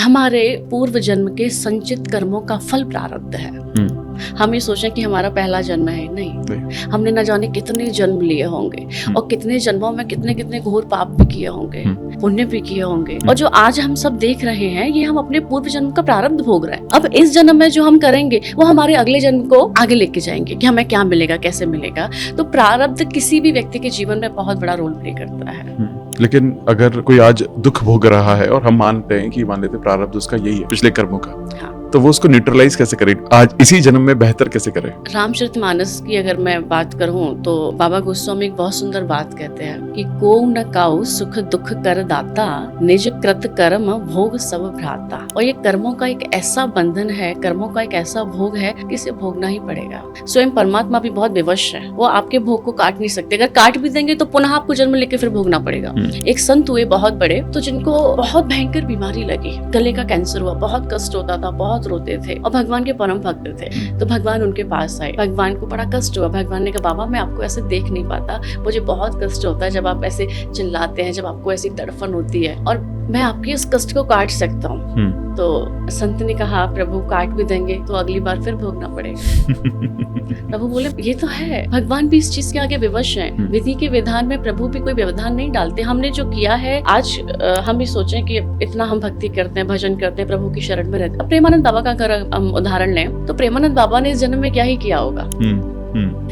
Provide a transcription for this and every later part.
हमारे पूर्व जन्म के संचित कर्मों का फल प्रारब्ध है। हम ये सोचें कि हमारा पहला जन्म है, नहीं। हमने न जाने कितने जन्म लिए होंगे और कितने जन्मों में कितने कितने घोर पाप भी किए होंगे, पुण्य भी किए होंगे, और जो आज हम सब देख रहे हैं ये हम अपने पूर्व जन्म का प्रारब्ध भोग रहे हैं। अब इस जन्म में जो हम करेंगे वो हमारे अगले जन्म को आगे लेके जाएंगे कि हमें क्या मिलेगा, कैसे मिलेगा। तो प्रारब्ध किसी भी व्यक्ति के जीवन में बहुत बड़ा रोल प्ले करता है। लेकिन अगर कोई आज दुख भोग रहा है और हम मानते हैं कि मान लेते प्रारब्ध उसका यही है पिछले कर्मों का, तो वो उसको न्यूट्रलाइज कैसे करे, आज इसी जन्म में बेहतर कैसे करे? रामचरितमानस की अगर मैं बात करूं तो बाबा गोस्वामी एक बहुत सुंदर बात कहते हैं कि को न काऊ सुख दुख कर दाता, निज कृत कर्म भोग सब भ्राता। और ये कर्मों का एक ऐसा बंधन है, कर्मों का एक ऐसा भोग है कि इसे भोगना ही पड़ेगा। स्वयं परमात्मा भी बहुत विवश है, वो आपके भोग को काट नहीं सकते। अगर काट भी देंगे तो पुनः आपको जन्म लेके फिर भोगना पड़ेगा। एक संत हुए बहुत बड़े, तो जिनको बहुत भयंकर बीमारी लगी, गले का कैंसर हुआ, बहुत कष्ट होता था, बहुत रोते थे और भगवान के परम भक्त थे। तो भगवान उनके पास आए, भगवान को बड़ा कष्ट हुआ। भगवान ने कहा बाबा मैं आपको ऐसे देख नहीं पाता, मुझे बहुत कष्ट होता है जब आप ऐसे चिल्लाते हैं, जब आपको ऐसी तड़फन होती है, और मैं आपके इस कष्ट को काट सकता हूँ। तो संत ने कहा प्रभु काट भी देंगे तो अगली बार फिर भोगना पड़ेगा। प्रभु बोले ये तो है, भगवान भी इस चीज के आगे विवश हैं। विधि के विधान में प्रभु भी कोई व्यवधान नहीं डालते। हमने जो किया है आज हम ये सोचें कि इतना हम भक्ति करते हैं, भजन करते हैं, प्रभु की शरण में रहते हैं। अब प्रेमानंद बाबा का अगर हम उदाहरण लें तो प्रेमानंद बाबा ने इस जन्म में क्या ही किया होगा,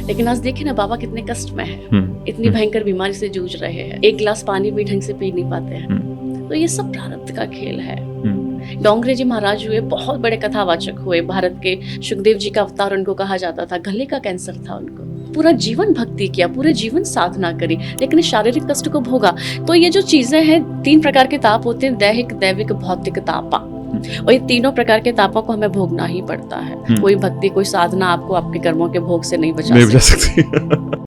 लेकिन आज देखिए ना बाबा कितने कष्ट में है, इतनी भयंकर बीमारी से जूझ रहे हैं, एक गिलास पानी भी ढंग से पी नहीं पाते हैं। तो ये सब प्रारब्ध का खेल है। डोंगरे जी महाराज हुए, बहुत बड़े कथावाचक हुए, भारत के सुखदेव जी का अवतार उनको कहा जाता था। गले का कैंसर था उनको, पूरा जीवन भक्ति किया, पूरे जीवन साधना करी, लेकिन शारीरिक कष्ट को भोगा। तो ये जो चीजें हैं, 3 प्रकार के ताप होते हैं, दैहिक, दैविक, भौतिक तापा, और ये तीनों प्रकार के तापों को हमें भोगना ही पड़ता है। कोई भक्ति, कोई साधना आपको आपके कर्मों के भोग से नहीं बचा सकती।